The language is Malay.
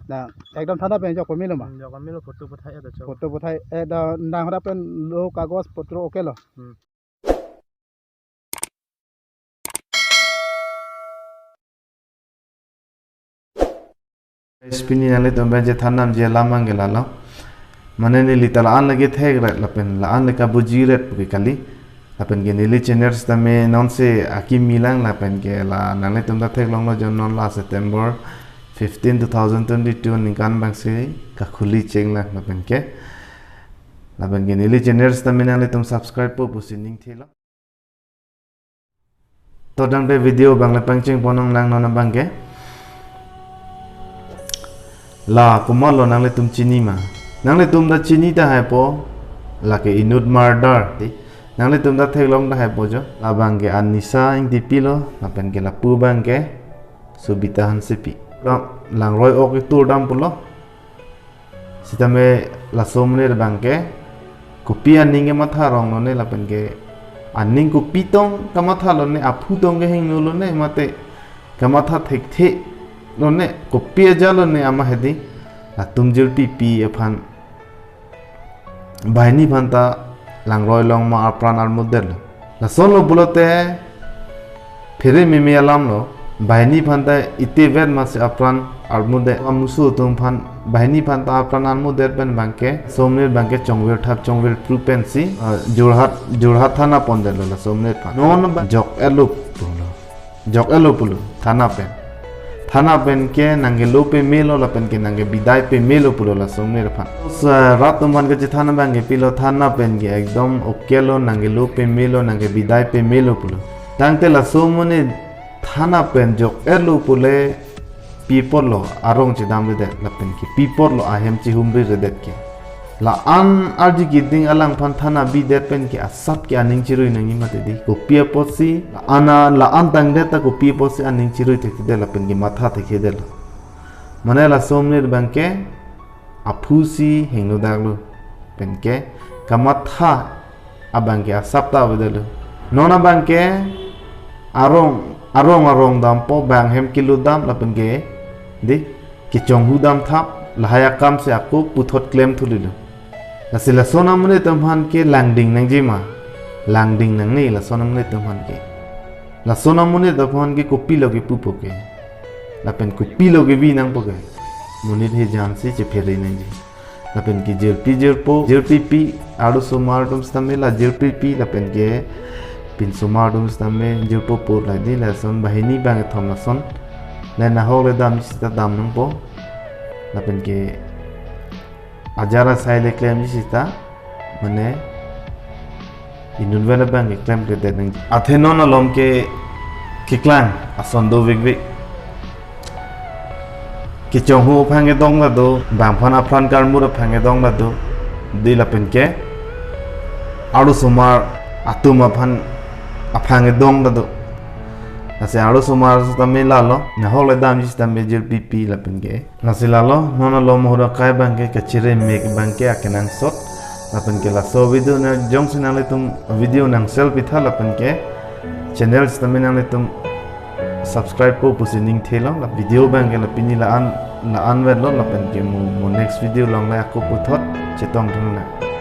Nah, ekdom thana pen jok pemilu ma. Jok pemilu foto puthai ada coba. Foto puthai da nang hara pen lo kagos potro oke lo. Spini nale to benje thanam je lamang gelalo mane ni litala an lagi theg ret lapen la an leka bujiret puki kali lapen ge nili channels tame non se akim milang lapen ge la nale tumda theg long lo jon non la September 15 2022 nikan bang se ka khuli cheng la lapen ge nili channels tame nale tum subscribe po pusining thelo to dang de video bang la pangcheng ponong lang non bang ge la kumalo nang le tum chini ma nang le tum da chini ta hai po la ke inut murder ti nang le tum da theklong da hai po jo la bang ke anisa ing di pilo la pen ke la pu bang ke subita han sepi lang roi ok tur dam pulo sitame la somne bang ke kupi aning ke matha rong no ne la pen ke aning kupi tong ka matha lo ne aphu tong ke hing no lo ne mate ka matha thek the lo ne kopi aja lo ne ama hedi la tum jil pipi aphan bahini phanta lang roi long ma apran al model la son lo bulote phire mimi alam lo bahini phanta ite vet ma se apran al model amusu tum phan bahini phanta apran al model ben bangke somner bangke chongwer thap chongwer prupensi jorhat thana pondel la somner phan non jok elo pulo thana pen thana pen ke nange lope melo la pen ke nange bidai pe melo pulo la somne phan rat man ke thana bange pilo thana pen ke ekdom okelo nange lope melo nange bidai pe melo pulo tangte la somone thana pen jok elo pule people lo arong chidam de la pen ke people lo ahem chi humri redet ke la an arji giding alang phan thana bi det pen ke asap ke aning chirui nangi mate di kopia posi ana la an tang de ta kopia posi aning chirui te de la pen ke matha te ke de la mane la somne banke aphusi hengno daglo pen ke kamatha abang ke asap ta bedelo nona banke arong dam po bang hem kilo dam la pen ke di ki chonghu dam thap la haya kam se aku puthot claim thulilo la sila sona mune tamhan ke langding nang jima langding nang nei la sona mune tamhan ke la sona mune tamhan ke kopi loge pupo ke la pen kopi loge vi nang poke mune he jam se che phere nang ji la pen ki jerpi pi adu somar tum stamme la jerpi pi la pen ke pin somar tum stamme jerpo por la di la son bahini bang thom la son la na hole dam sita dam nang po la pen ke ajara saile claim sita mane inun vela bang claim ke de nang athenon alom ke klang asondo vegve ke chonghu phange dong la do bang phana apran karmur phange dong la do dila pen ke adu sumar atuma phan aphange dong la do nasi adu sumar tame lalo na hole dam jis tame jil pipi la pen ke nasi lalo nono lo mohra kai bang ke kachire mek bang ke akenang sot la pen ke la so video na jong sinale tum video nang selfie tha la pen ke channel tame nang tum subscribe po pusining thelo la video bang ke la pini la an vet lo la pen ke mo next video long la ko puthot chetong thung na